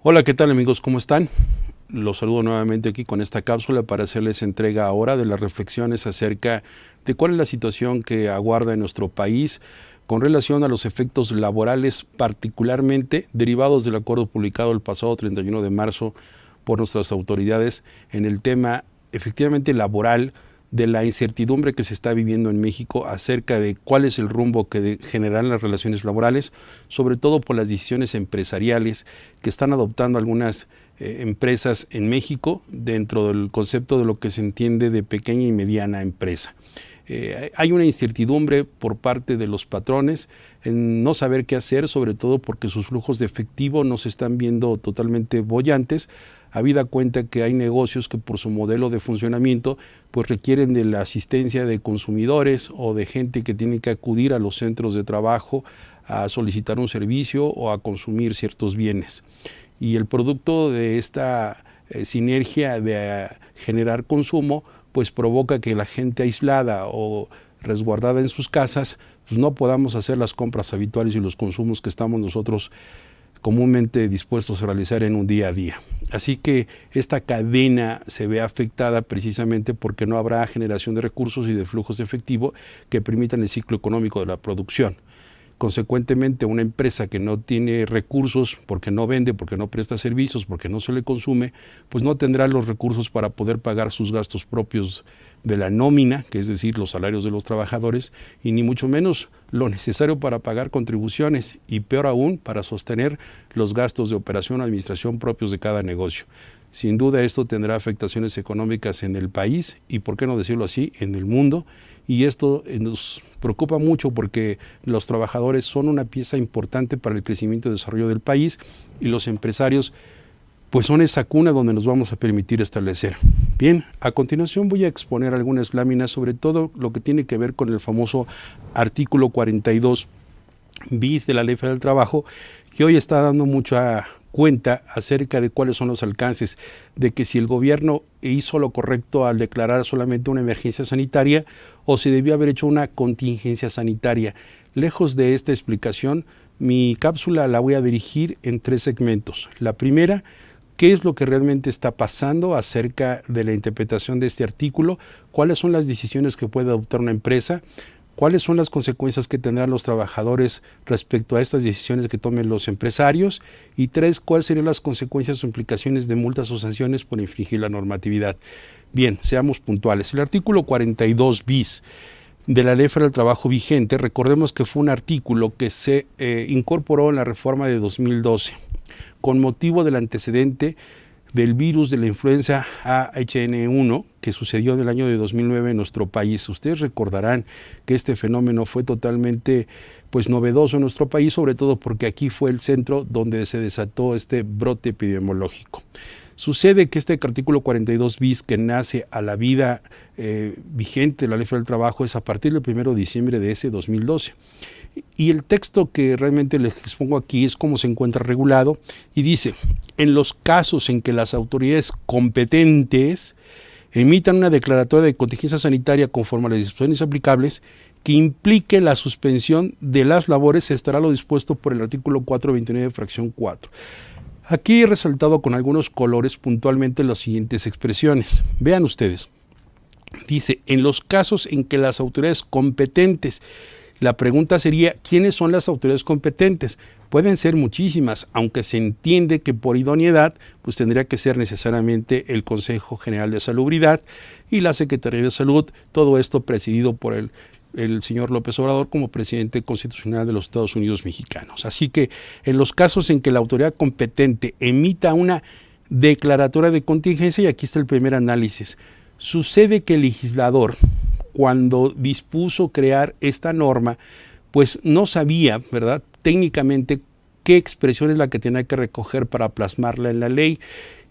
Hola, ¿qué tal amigos? ¿Cómo están? Los saludo nuevamente aquí con esta cápsula para hacerles entrega ahora de las reflexiones acerca de cuál es la situación que aguarda en nuestro país con relación a los efectos laborales, particularmente derivados del acuerdo publicado el pasado 31 de marzo por nuestras autoridades en el tema efectivamente laboral, de la incertidumbre que se está viviendo en México acerca de cuál es el rumbo que generarán las relaciones laborales, sobre todo por las decisiones empresariales que están adoptando algunas empresas en México dentro del concepto de lo que se entiende de pequeña y mediana empresa. Hay una incertidumbre por parte de los patrones en no saber qué hacer, sobre todo porque sus flujos de efectivo no se están viendo totalmente bollantes, habida cuenta que hay negocios que por su modelo de funcionamiento pues requieren de la asistencia de consumidores o de gente que tiene que acudir a los centros de trabajo a solicitar un servicio o a consumir ciertos bienes. Y el producto de esta sinergia de generar consumo pues provoca que la gente aislada o resguardada en sus casas pues no podamos hacer las compras habituales y los consumos que estamos nosotros comúnmente dispuestos a realizar en un día a día. Así que esta cadena se ve afectada precisamente porque no habrá generación de recursos y de flujos de efectivo que permitan el ciclo económico de la producción. Consecuentemente, una empresa que no tiene recursos porque no vende, porque no presta servicios, porque no se le consume, pues no tendrá los recursos para poder pagar sus gastos propios de la nómina, que es decir, los salarios de los trabajadores, y ni mucho menos lo necesario para pagar contribuciones y peor aún para sostener los gastos de operación o administración propios de cada negocio. Sin duda esto tendrá afectaciones económicas en el país y, por qué no decirlo así, en el mundo. Y esto nos preocupa mucho porque los trabajadores son una pieza importante para el crecimiento y desarrollo del país y los empresarios pues son esa cuna donde nos vamos a permitir establecer. Bien, a continuación voy a exponer algunas láminas sobre todo lo que tiene que ver con el famoso artículo 42 bis de la Ley Federal del Trabajo, que hoy está dando mucha cuenta acerca de cuáles son los alcances, de que si el gobierno hizo lo correcto al declarar solamente una emergencia sanitaria o si debió haber hecho una contingencia sanitaria. Lejos de esta explicación, mi cápsula la voy a dirigir en tres segmentos. La primera, ¿qué es lo que realmente está pasando acerca de la interpretación de este artículo? ¿Cuáles son las decisiones que puede adoptar una empresa? ¿Cuáles son las consecuencias que tendrán los trabajadores respecto a estas decisiones que tomen los empresarios? Y tres, ¿cuáles serían las consecuencias o implicaciones de multas o sanciones por infringir la normatividad? Bien, seamos puntuales. El artículo 42 bis de la Ley Federal del Trabajo vigente, recordemos que fue un artículo que se incorporó en la reforma de 2012 con motivo del antecedente del virus de la influenza H1N1 que sucedió en el año de 2009 en nuestro país. Ustedes recordarán que este fenómeno fue totalmente novedoso en nuestro país, sobre todo porque aquí fue el centro donde se desató este brote epidemiológico. Sucede que este artículo 42 bis que nace a la vida vigente de la Ley Federal del Trabajo es a partir del 1 de diciembre de ese 2012. Y el texto que realmente les expongo aquí es cómo se encuentra regulado y dice: en los casos en que las autoridades competentes emitan una declaratoria de contingencia sanitaria conforme a las disposiciones aplicables que implique la suspensión de las labores, estará lo dispuesto por el artículo 429, fracción 4. Aquí he resaltado con algunos colores puntualmente las siguientes expresiones. Vean ustedes. Dice, en los casos en que las autoridades competentes. La pregunta sería, ¿quiénes son las autoridades competentes? Pueden ser muchísimas, aunque se entiende que por idoneidad pues tendría que ser necesariamente el Consejo General de Salubridad y la Secretaría de Salud, todo esto presidido por el señor López Obrador como presidente constitucional de los Estados Unidos mexicanos. Así que en los casos en que la autoridad competente emita una declaratoria de contingencia, y aquí está el primer análisis, sucede que el legislador, cuando dispuso crear esta norma, pues no sabía, ¿verdad?, técnicamente qué expresión es la que tenía que recoger para plasmarla en la ley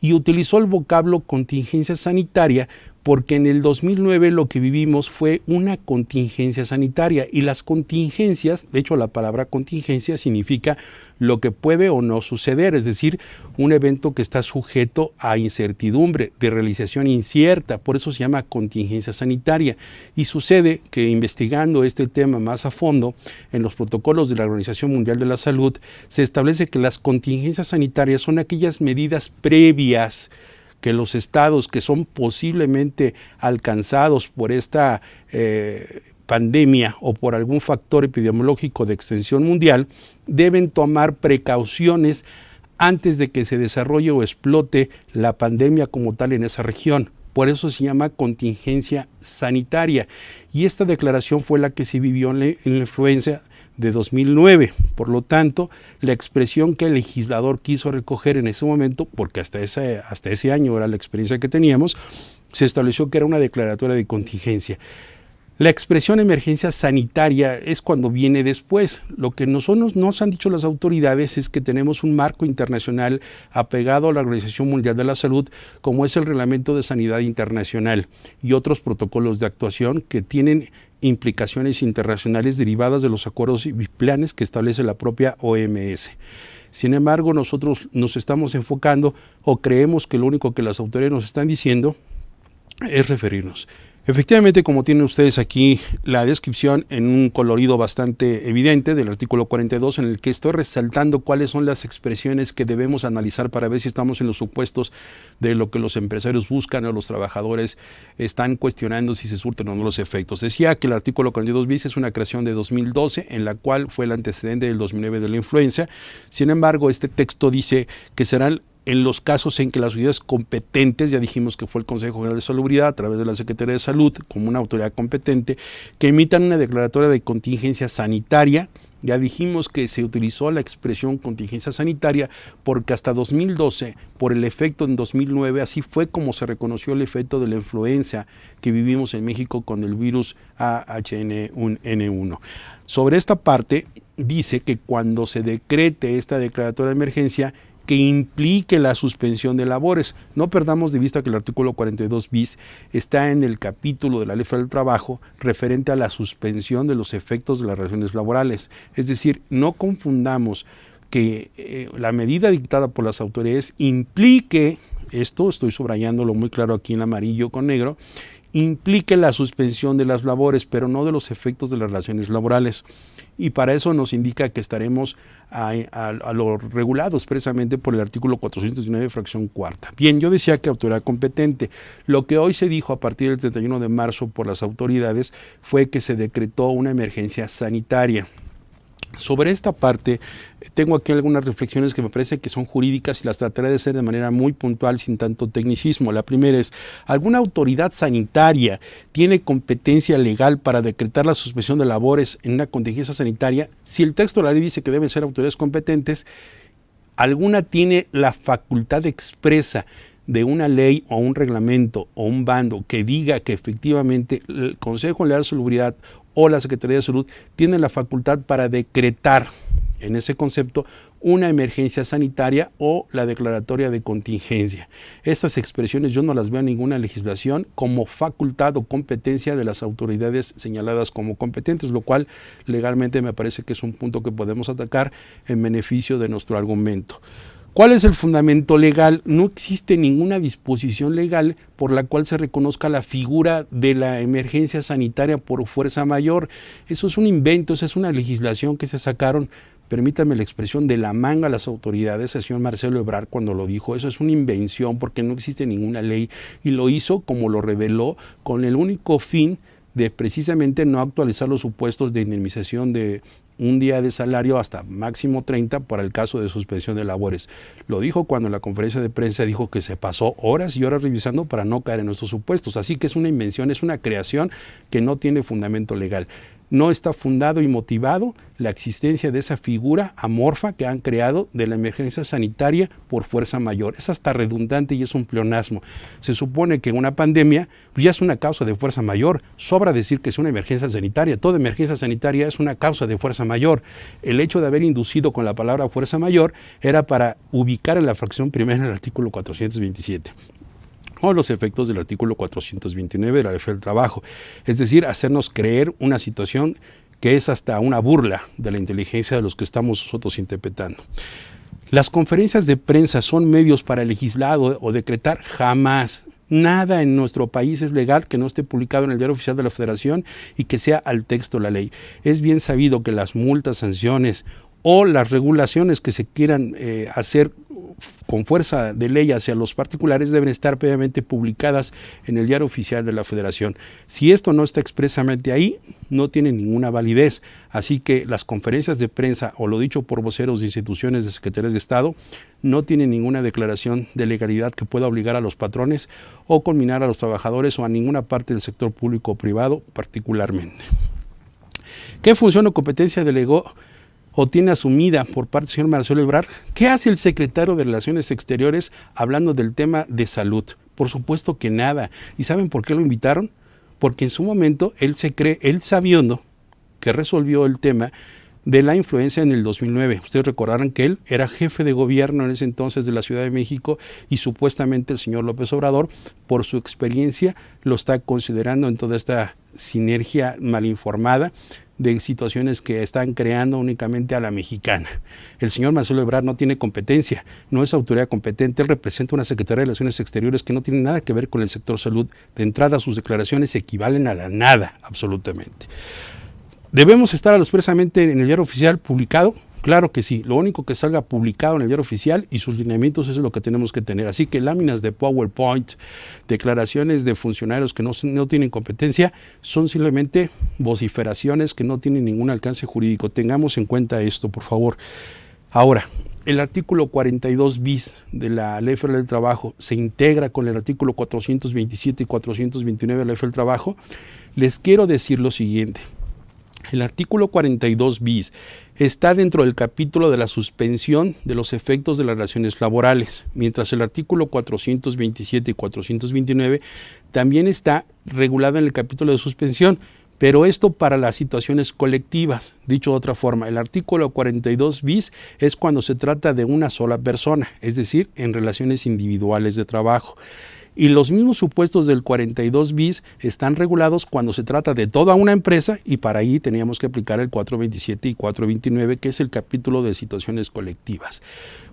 y utilizó el vocablo contingencia sanitaria porque en el 2009 lo que vivimos fue una contingencia sanitaria, y las contingencias, de hecho la palabra contingencia significa lo que puede o no suceder, es decir, un evento que está sujeto a incertidumbre, de realización incierta, por eso se llama contingencia sanitaria. Y sucede que, investigando este tema más a fondo, en los protocolos de la Organización Mundial de la Salud se establece que las contingencias sanitarias son aquellas medidas previas que los estados que son posiblemente alcanzados por esta pandemia o por algún factor epidemiológico de extensión mundial deben tomar precauciones antes de que se desarrolle o explote la pandemia como tal en esa región. Por eso se llama contingencia sanitaria. Y esta declaración fue la que se vivió en la influenza de 2009. Por lo tanto, la expresión que el legislador quiso recoger en ese momento, porque hasta ese año era la experiencia que teníamos, se estableció que era una declaratoria de contingencia. La expresión emergencia sanitaria es cuando viene después. Lo que nosotros nos han dicho las autoridades es que tenemos un marco internacional apegado a la Organización Mundial de la Salud, como es el Reglamento de Sanidad Internacional y otros protocolos de actuación que tienen implicaciones internacionales derivadas de los acuerdos y planes que establece la propia OMS. Sin embargo, nosotros nos estamos enfocando o creemos que lo único que las autoridades nos están diciendo es referirnos. Efectivamente, como tienen ustedes aquí la descripción en un colorido bastante evidente del artículo 42, en el que estoy resaltando cuáles son las expresiones que debemos analizar para ver si estamos en los supuestos de lo que los empresarios buscan o los trabajadores están cuestionando si se surten o no los efectos. Decía que el artículo 42 bis es una creación de 2012, en la cual fue el antecedente del 2009 de la influenza. Sin embargo, este texto dice que serán en los casos en que las autoridades competentes, ya dijimos que fue el Consejo General de Salubridad a través de la Secretaría de Salud como una autoridad competente, que emitan una declaratoria de contingencia sanitaria. Ya dijimos que se utilizó la expresión contingencia sanitaria porque hasta 2012, por el efecto en 2009, así fue como se reconoció el efecto de la influenza que vivimos en México con el virus AH1N1. Sobre esta parte, dice que cuando se decrete esta declaratoria de emergencia, que implique la suspensión de labores. No perdamos de vista que el artículo 42 bis está en el capítulo de la Ley Federal del Trabajo referente a la suspensión de los efectos de las relaciones laborales. Es decir, no confundamos que la medida dictada por las autoridades implique, esto estoy subrayándolo muy claro aquí en amarillo con negro, implique la suspensión de las labores, pero no de los efectos de las relaciones laborales. Y para eso nos indica que estaremos a lo regulado expresamente por el artículo 419, fracción cuarta. Bien, yo decía que autoridad competente. Lo que hoy se dijo a partir del 31 de marzo por las autoridades fue que se decretó una emergencia sanitaria. Sobre esta parte, tengo aquí algunas reflexiones que me parece que son jurídicas y las trataré de hacer de manera muy puntual, sin tanto tecnicismo. La primera es, ¿alguna autoridad sanitaria tiene competencia legal para decretar la suspensión de labores en una contingencia sanitaria? Si el texto de la ley dice que deben ser autoridades competentes, ¿alguna tiene la facultad expresa de una ley o un reglamento o un bando que diga que efectivamente el Consejo General de Salubridad o la Secretaría de Salud tienen la facultad para decretar en ese concepto una emergencia sanitaria o la declaratoria de contingencia? Estas expresiones yo no las veo en ninguna legislación como facultad o competencia de las autoridades señaladas como competentes, lo cual legalmente me parece que es un punto que podemos atacar en beneficio de nuestro argumento. ¿Cuál es el fundamento legal? No existe ninguna disposición legal por la cual se reconozca la figura de la emergencia sanitaria por fuerza mayor. Eso es un invento, esa es una legislación que se sacaron, permítanme la expresión, de la manga a las autoridades. El señor Marcelo Ebrard cuando lo dijo, eso es una invención porque no existe ninguna ley, y lo hizo como lo reveló con el único fin de precisamente no actualizar los supuestos de indemnización de un día de salario hasta máximo 30 para el caso de suspensión de labores. Lo dijo cuando en la conferencia de prensa dijo que se pasó horas y horas revisando para no caer en estos supuestos. Así que es una invención, es una creación que no tiene fundamento legal. No está fundado y motivado la existencia de esa figura amorfa que han creado de la emergencia sanitaria por fuerza mayor. Es hasta redundante y es un pleonasmo. Se supone que una pandemia ya es una causa de fuerza mayor. Sobra decir que es una emergencia sanitaria. Toda emergencia sanitaria es una causa de fuerza mayor. El hecho de haber inducido con la palabra fuerza mayor era para ubicar en la fracción primera en el artículo 427. o los efectos del artículo 429 de la Ley Federal del Trabajo. Es decir, hacernos creer una situación que es hasta una burla de la inteligencia de los que estamos nosotros interpretando. Las conferencias de prensa son medios para legislar o decretar, jamás. Nada en nuestro país es legal que no esté publicado en el Diario Oficial de la Federación y que sea al texto de la ley. Es bien sabido que las multas, sanciones o las regulaciones que se quieran hacer con fuerza de ley hacia los particulares deben estar previamente publicadas en el Diario Oficial de la Federación. Si esto no está expresamente ahí, no tiene ninguna validez. Así que las conferencias de prensa o lo dicho por voceros de instituciones de secretarías de Estado no tienen ninguna declaración de legalidad que pueda obligar a los patrones o conminar a los trabajadores o a ninguna parte del sector público o privado particularmente. ¿Qué función o competencia delegó o tiene asumida por parte del señor Marcelo Ebrard? ¿Qué hace el secretario de Relaciones Exteriores hablando del tema de salud? Por supuesto que nada. ¿Y saben por qué lo invitaron? Porque en su momento él se cree, él sabiendo que resolvió el tema de la influenza en el 2009. Ustedes recordarán que él era jefe de gobierno en ese entonces de la Ciudad de México y supuestamente el señor López Obrador, por su experiencia, lo está considerando en toda esta sinergia mal informada de situaciones que están creando únicamente a la mexicana. El señor Marcelo Ebrard no tiene competencia, no es autoridad competente, él representa una Secretaría de Relaciones Exteriores que no tiene nada que ver con el sector salud. De entrada, sus declaraciones equivalen a la nada, absolutamente. ¿Debemos estar expresamente en el Diario Oficial publicado? Claro que sí, lo único que salga publicado en el Diario Oficial y sus lineamientos es lo que tenemos que tener. Así que láminas de PowerPoint, declaraciones de funcionarios que no tienen competencia, son simplemente vociferaciones que no tienen ningún alcance jurídico. Tengamos en cuenta esto, por favor. Ahora, el artículo 42 bis de la Ley Federal del Trabajo se integra con el artículo 427 y 429 de la Ley Federal del Trabajo. Les quiero decir lo siguiente. El artículo 42 bis está dentro del capítulo de la suspensión de los efectos de las relaciones laborales, mientras el artículo 427 y 429 también está regulado en el capítulo de suspensión, pero esto para las situaciones colectivas. Dicho de otra forma, el artículo 42 bis es cuando se trata de una sola persona, es decir, en relaciones individuales de trabajo. Y los mismos supuestos del 42 bis están regulados cuando se trata de toda una empresa y para ahí teníamos que aplicar el 427 y 429, que es el capítulo de situaciones colectivas.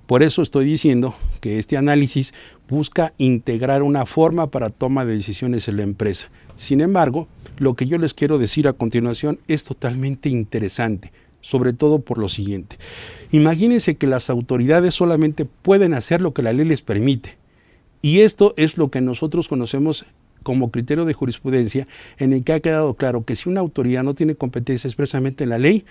Por eso estoy diciendo que este análisis busca integrar una forma para toma de decisiones en la empresa. Sin embargo, lo que yo les quiero decir a continuación es totalmente interesante, sobre todo por lo siguiente. Imagínense que las autoridades solamente pueden hacer lo que la ley les permite. Y esto es lo que nosotros conocemos como criterio de jurisprudencia, en el que ha quedado claro que si una autoridad no tiene competencia expresamente en la ley,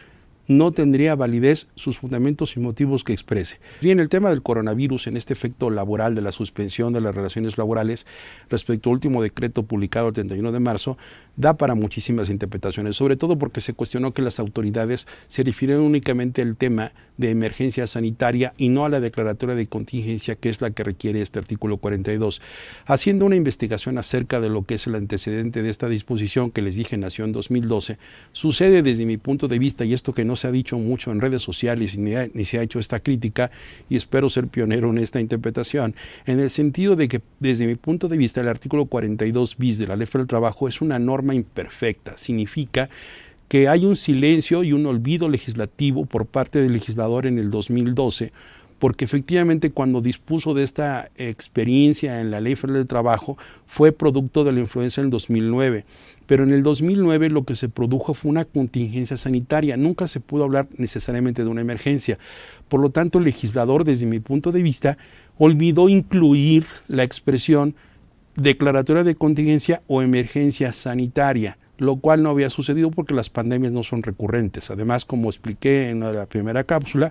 no tendría validez sus fundamentos y motivos que exprese. Bien, el tema del coronavirus en este efecto laboral de la suspensión de las relaciones laborales respecto al último decreto publicado el 31 de marzo da para muchísimas interpretaciones, sobre todo porque se cuestionó que las autoridades se refirieron únicamente al tema de emergencia sanitaria y no a la declaratoria de contingencia, que es la que requiere este artículo 42. Haciendo una investigación acerca de lo que es el antecedente de esta disposición que les dije nació en 2012, sucede desde mi punto de vista, y esto que no se ha dicho mucho en redes sociales ni se ha hecho esta crítica, y espero ser pionero en esta interpretación, en el sentido de que desde mi punto de vista el artículo 42 bis de la Ley Federal del Trabajo es una norma imperfecta. Significa que hay un silencio y un olvido legislativo por parte del legislador en el 2012, porque efectivamente cuando dispuso de esta experiencia en la Ley Federal del Trabajo fue producto de la influenza en el 2009, pero en el 2009 lo que se produjo fue una contingencia sanitaria, nunca se pudo hablar necesariamente de una emergencia. Por lo tanto, el legislador, desde mi punto de vista, olvidó incluir la expresión declaratoria de contingencia o emergencia sanitaria, lo cual no había sucedido porque las pandemias no son recurrentes. Además, como expliqué en la primera cápsula,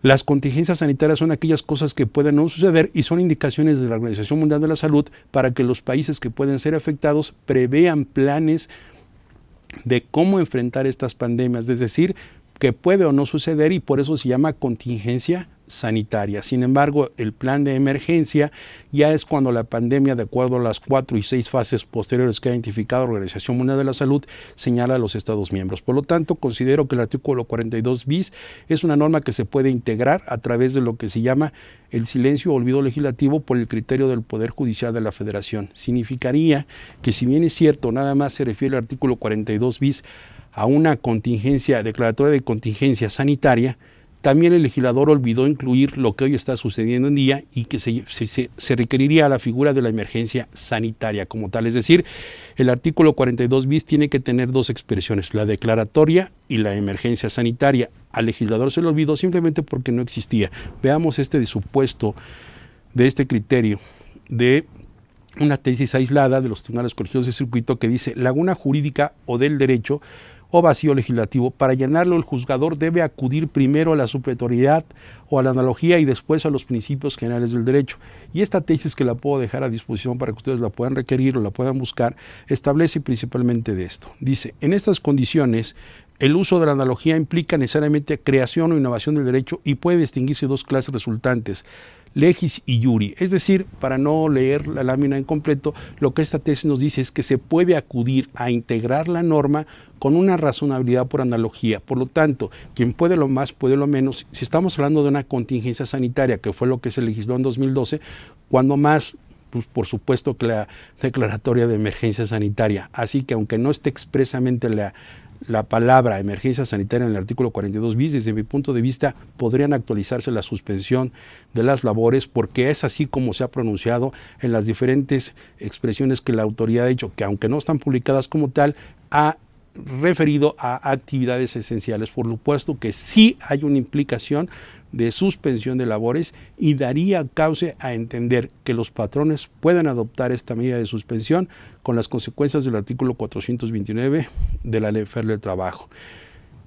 las contingencias sanitarias son aquellas cosas que pueden no suceder y son indicaciones de la Organización Mundial de la Salud para que los países que pueden ser afectados prevean planes de cómo enfrentar estas pandemias, es decir, que puede o no suceder, y por eso se llama contingencia sanitaria. Sin embargo, el plan de emergencia ya es cuando la pandemia, de acuerdo a las 4 y 6 fases posteriores que ha identificado la Organización Mundial de la Salud, señala a los Estados miembros. Por lo tanto, considero que el artículo 42 bis es una norma que se puede integrar a través de lo que se llama el silencio o olvido legislativo por el criterio del Poder Judicial de la Federación. Significaría que, si bien es cierto, nada más se refiere el artículo 42 bis a una contingencia, declaratoria de contingencia sanitaria, también el legislador olvidó incluir lo que hoy está sucediendo en día y que se requeriría la figura de la emergencia sanitaria como tal. Es decir, el artículo 42 bis tiene que tener dos expresiones, la declaratoria y la emergencia sanitaria. Al legislador se le olvidó simplemente porque no existía. Veamos este supuesto de este criterio de una tesis aislada de los tribunales colegiados de circuito que dice: laguna jurídica o del derecho o vacío legislativo. Para llenarlo, el juzgador debe acudir primero a la supletoriedad o a la analogía y después a los principios generales del derecho. Y esta tesis, que la puedo dejar a disposición para que ustedes la puedan requerir o la puedan buscar, establece principalmente de esto. Dice: en estas condiciones, el uso de la analogía implica necesariamente creación o innovación del derecho y puede distinguirse dos clases resultantes: legis y iuri. Es decir, para no leer la lámina en completo, lo que esta tesis nos dice es que se puede acudir a integrar la norma con una razonabilidad por analogía. Por lo tanto, quien puede lo más, puede lo menos. Si estamos hablando de una contingencia sanitaria, que fue lo que se legisló en 2012, cuando más, pues por supuesto que la declaratoria de emergencia sanitaria. Así que, aunque no esté expresamente la palabra emergencia sanitaria en el artículo 42 bis, desde mi punto de vista podrían actualizarse la suspensión de las labores, porque es así como se ha pronunciado en las diferentes expresiones que la autoridad ha hecho, que aunque no están publicadas como tal, ha referido a actividades esenciales. Por supuesto que sí hay una implicación de suspensión de labores y daría cauce a entender que los patrones pueden adoptar esta medida de suspensión con las consecuencias del artículo 429 de la Ley Federal del Trabajo.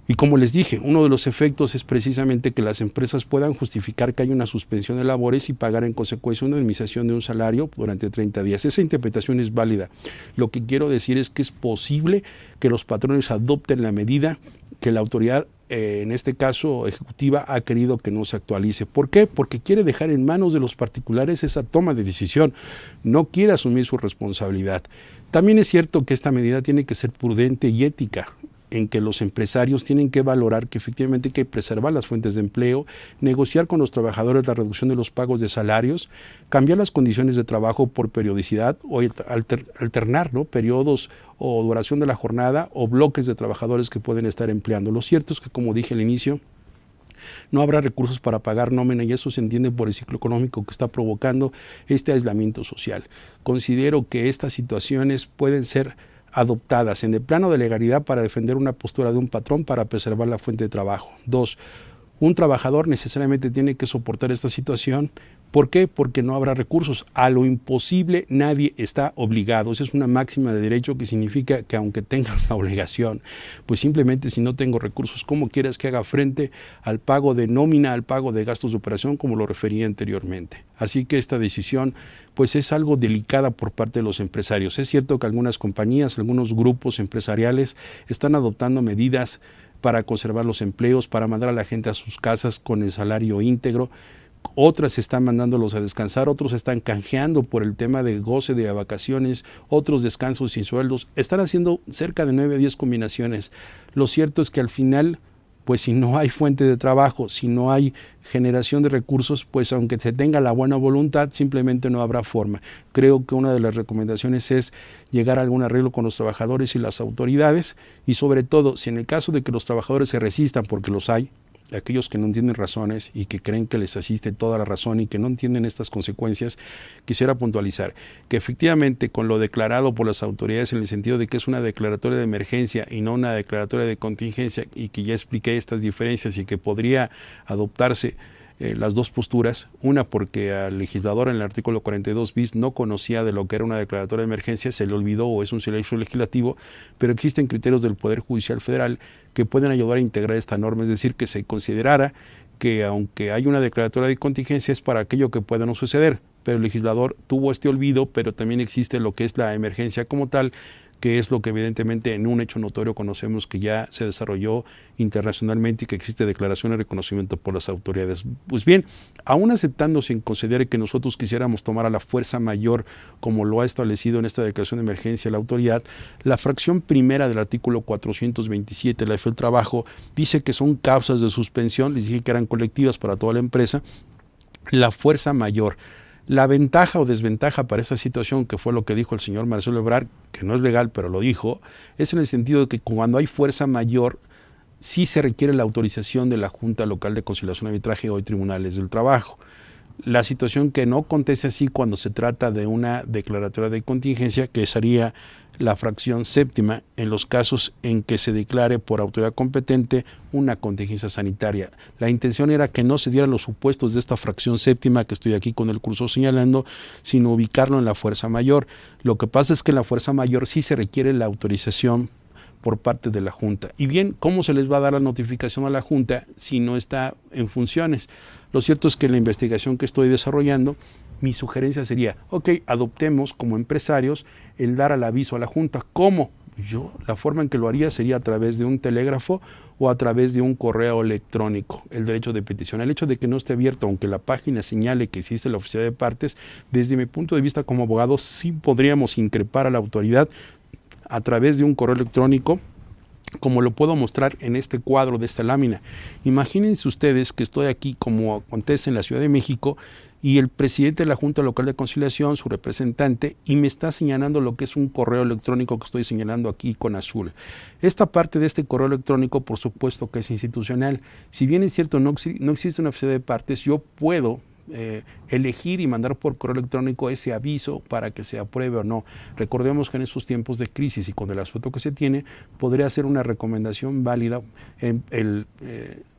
Y como les dije, uno de los efectos es precisamente que las empresas puedan justificar que hay una suspensión de labores y pagar en consecuencia una indemnización de un salario durante 30 días. Esa interpretación es válida. Lo que quiero decir es que es posible que los patrones adopten la medida que la autoridad, en este caso ejecutiva, ha querido que no se actualice. ¿Por qué? Porque quiere dejar en manos de los particulares esa toma de decisión. No quiere asumir su responsabilidad. También es cierto que esta medida tiene que ser prudente y ética, en que los empresarios tienen que valorar que efectivamente hay que preservar las fuentes de empleo, negociar con los trabajadores la reducción de los pagos de salarios, cambiar las condiciones de trabajo por periodicidad o alternar, ¿no?, periodos o duración de la jornada o bloques de trabajadores que pueden estar empleando. Lo cierto es que, como dije al inicio, no habrá recursos para pagar nómina, y eso se entiende por el ciclo económico que está provocando este aislamiento social. Considero que estas situaciones pueden ser adoptadas en el plano de legalidad para defender una postura de un patrón para preservar la fuente de trabajo. 2. Un trabajador necesariamente tiene que soportar esta situación. ¿Por qué? Porque no habrá recursos. A lo imposible nadie está obligado. Esa es una máxima de derecho que significa que, aunque tengas la obligación, pues simplemente, si no tengo recursos, ¿cómo quieres que haga frente al pago de nómina, al pago de gastos de operación, como lo refería anteriormente? Así que esta decisión pues es algo delicada por parte de los empresarios. Es cierto que algunas compañías, algunos grupos empresariales están adoptando medidas para conservar los empleos, para mandar a la gente a sus casas con el salario íntegro. Otras están mandándolos a descansar, otros están canjeando por el tema de goce de vacaciones, otros descansos sin sueldos. Están haciendo cerca de 9 a 10 combinaciones. Lo cierto es que al final, pues si no hay fuente de trabajo, si no hay generación de recursos, pues aunque se tenga la buena voluntad, simplemente no habrá forma. Creo que una de las recomendaciones es llegar a algún arreglo con los trabajadores y las autoridades, y sobre todo, si en el caso de que los trabajadores se resistan, porque los hay, aquellos que no entienden razones y que creen que les asiste toda la razón y que no entienden estas consecuencias, quisiera puntualizar que efectivamente, con lo declarado por las autoridades en el sentido de que es una declaratoria de emergencia y no una declaratoria de contingencia, y que ya expliqué estas diferencias y que podría adoptarse las dos posturas, una porque al legislador en el artículo 42 bis no conocía de lo que era una declaratoria de emergencia, se le olvidó o es un silencio legislativo, pero existen criterios del Poder Judicial Federal que pueden ayudar a integrar esta norma, es decir, que se considerara que aunque hay una declaratoria de contingencia es para aquello que pueda no suceder, pero el legislador tuvo este olvido, pero también existe lo que es la emergencia como tal, que es lo que evidentemente en un hecho notorio conocemos que ya se desarrolló internacionalmente y que existe declaración y reconocimiento por las autoridades. Pues bien, aún aceptando sin considerar que nosotros quisiéramos tomar a la fuerza mayor como lo ha establecido en esta declaración de emergencia la autoridad, la fracción primera del artículo 427 de la ley del trabajo dice que son causas de suspensión, les dije que eran colectivas para toda la empresa, la fuerza mayor. La ventaja o desventaja para esta situación, que fue lo que dijo el señor Marcelo Ebrard, que no es legal, pero lo dijo, es en el sentido de que cuando hay fuerza mayor, sí se requiere la autorización de la Junta Local de Conciliación y Arbitraje, hoy Tribunales del Trabajo. La situación que no acontece así cuando se trata de una declaratoria de contingencia, que sería la fracción séptima en los casos en que se declare por autoridad competente una contingencia sanitaria. La intención era que no se dieran los supuestos de esta fracción séptima que estoy aquí con el curso señalando, sino ubicarlo en la fuerza mayor. Lo que pasa es que en la fuerza mayor sí se requiere la autorización por parte de la Junta. Y bien, ¿cómo se les va a dar la notificación a la Junta si no está en funciones? Lo cierto es que en la investigación que estoy desarrollando, mi sugerencia sería, ok, adoptemos como empresarios el dar el aviso a la Junta. ¿Cómo? La forma en que lo haría sería a través de un telégrafo o a través de un correo electrónico, el derecho de petición. El hecho de que no esté abierto, aunque la página señale que existe la oficialidad de partes, desde mi punto de vista como abogado, sí podríamos increpar a la autoridad a través de un correo electrónico, como lo puedo mostrar en este cuadro de esta lámina. Imagínense ustedes que estoy aquí, como acontece en la Ciudad de México, y el presidente de la Junta Local de Conciliación, su representante, y me está señalando lo que es un correo electrónico que estoy señalando aquí con azul. Esta parte de este correo electrónico, por supuesto que es institucional. Si bien es cierto, no existe una oficina de partes, yo puedo elegir y mandar por correo electrónico ese aviso para que se apruebe o no. Recordemos que en estos tiempos de crisis y con el asunto que se tiene, podría ser una recomendación válida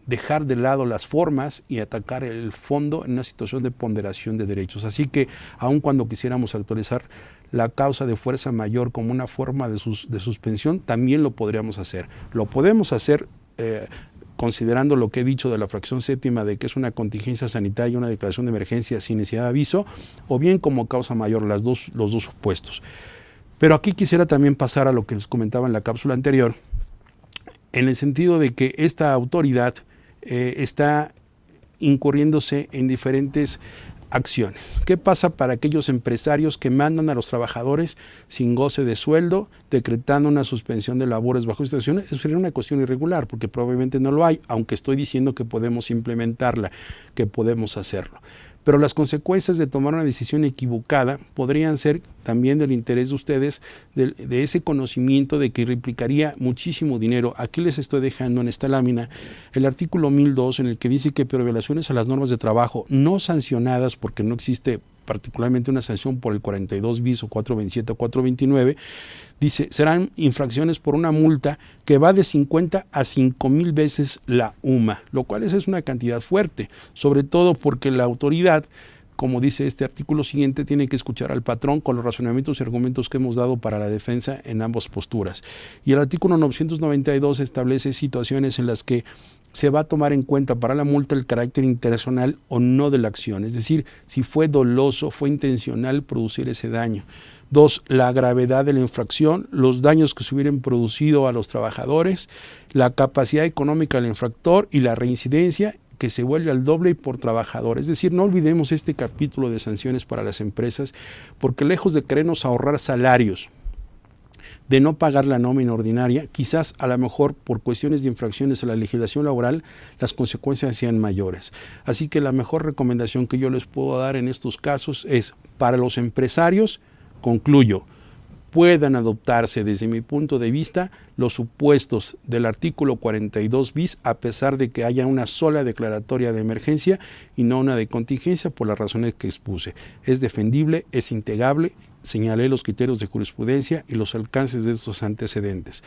dejar de lado las formas y atacar el fondo en una situación de ponderación de derechos. Así que, aun cuando quisiéramos actualizar la causa de fuerza mayor como una forma de suspensión, también lo podríamos hacer. Lo podemos hacer considerando lo que he dicho de la fracción séptima de que es una contingencia sanitaria y una declaración de emergencia sin necesidad de aviso, o bien como causa mayor, los dos supuestos. Pero aquí quisiera también pasar a lo que les comentaba en la cápsula anterior, en el sentido de que esta autoridad está incurriéndose en diferentes acciones. ¿Qué pasa para aquellos empresarios que mandan a los trabajadores sin goce de sueldo, decretando una suspensión de labores bajo situación? Eso sería una cuestión irregular, porque probablemente no lo hay, aunque estoy diciendo que podemos implementarla, que podemos hacerlo. Pero las consecuencias de tomar una decisión equivocada podrían ser también del interés de ustedes, de ese conocimiento de que implicaría muchísimo dinero. Aquí les estoy dejando en esta lámina el artículo 1002, en el que dice que por violaciones a las normas de trabajo no sancionadas, porque no existe particularmente una sanción por el 42 bis o 427 o 429, dice, serán infracciones por una multa que va de 50 a 5,000 veces la UMA, lo cual es una cantidad fuerte, sobre todo porque la autoridad, como dice este artículo siguiente, tiene que escuchar al patrón con los razonamientos y argumentos que hemos dado para la defensa en ambas posturas. Y el artículo 992 establece situaciones en las que se va a tomar en cuenta para la multa el carácter intencional o no de la acción, es decir, si fue doloso, fue intencional producir ese daño. 2, la gravedad de la infracción, los daños que se hubieran producido a los trabajadores, la capacidad económica del infractor y la reincidencia, que se vuelve al doble y por trabajador. Es decir, no olvidemos este capítulo de sanciones para las empresas, porque lejos de querernos ahorrar salarios, de no pagar la nómina ordinaria, quizás a lo mejor por cuestiones de infracciones a la legislación laboral, las consecuencias sean mayores. Así que la mejor recomendación que yo les puedo dar en estos casos es, para los empresarios, concluyo, puedan adoptarse desde mi punto de vista los supuestos del artículo 42 bis a pesar de que haya una sola declaratoria de emergencia y no una de contingencia por las razones que expuse. Es defendible, es integrable, señalé los criterios de jurisprudencia y los alcances de estos antecedentes.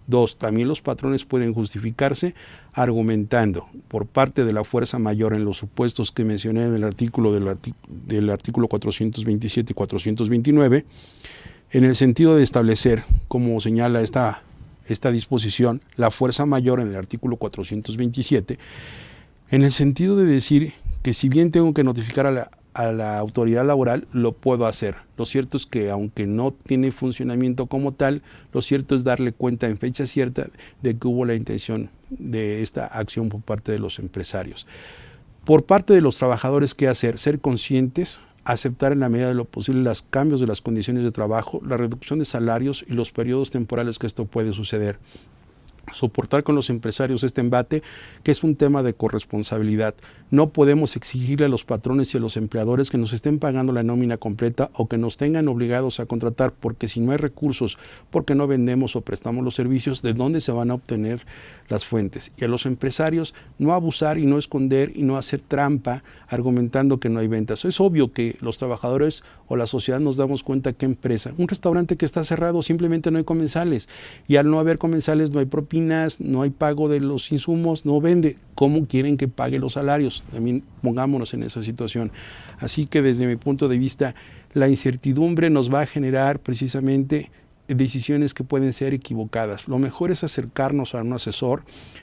2, también los patrones pueden justificarse argumentando por parte de la fuerza mayor en los supuestos que mencioné en el artículo del artículo 427 y 429, en el sentido de establecer, como señala esta disposición, la fuerza mayor en el artículo 427, en el sentido de decir que si bien tengo que notificar a la autoridad laboral, lo puedo hacer. Lo cierto es que aunque no tiene funcionamiento como tal, lo cierto es darle cuenta en fecha cierta de que hubo la intención de esta acción por parte de los empresarios. Por parte de los trabajadores, ¿qué hacer? Ser conscientes, aceptar en la medida de lo posible los cambios de las condiciones de trabajo, la reducción de salarios y los periodos temporales que esto puede suceder. Soportar con los empresarios este embate, que es un tema de corresponsabilidad. No podemos exigirle a los patrones y a los empleadores que nos estén pagando la nómina completa o que nos tengan obligados a contratar, porque si no hay recursos, porque no vendemos o prestamos los servicios, ¿de dónde se van a obtener las fuentes? Y a los empresarios no abusar y no esconder y no hacer trampa argumentando que no hay ventas. Es obvio que los trabajadores o la sociedad nos damos cuenta que empresa, un restaurante que está cerrado, simplemente no hay comensales, y al no haber comensales no hay propinas, no hay pago de los insumos, no vende. ¿Cómo quieren que pague los salarios? También pongámonos en esa situación. Así que desde mi punto de vista, la incertidumbre nos va a generar precisamente decisiones que pueden ser equivocadas. Lo mejor es acercarnos a un asesor,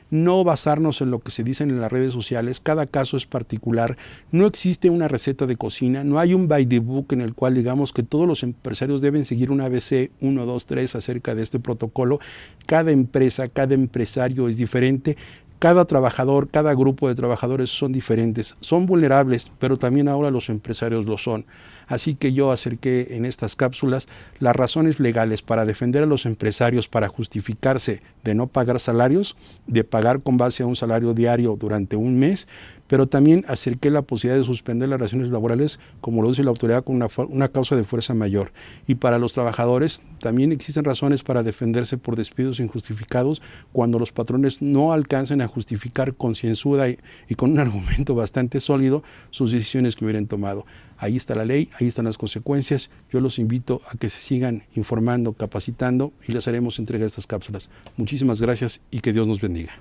no basarnos en lo que se dicen en las redes sociales. Cada caso es particular, no existe una receta de cocina, no hay un by the book en el cual digamos que todos los empresarios deben seguir un ABC 1, 2, 3 acerca de este protocolo. Cada empresa, cada empresario es diferente. Cada trabajador, cada grupo de trabajadores son diferentes, son vulnerables, pero también ahora los empresarios lo son. Así que yo acerqué en estas cápsulas las razones legales para defender a los empresarios, para justificarse de no pagar salarios, de pagar con base a un salario diario durante un mes, pero también acerqué la posibilidad de suspender las relaciones laborales, como lo dice la autoridad, con una causa de fuerza mayor. Y para los trabajadores también existen razones para defenderse por despidos injustificados cuando los patrones no alcancen a justificar concienzuda y con un argumento bastante sólido sus decisiones que hubieran tomado. Ahí está la ley, ahí están las consecuencias. Yo los invito a que se sigan informando, capacitando, y les haremos entrega de estas cápsulas. Muchísimas gracias y que Dios nos bendiga.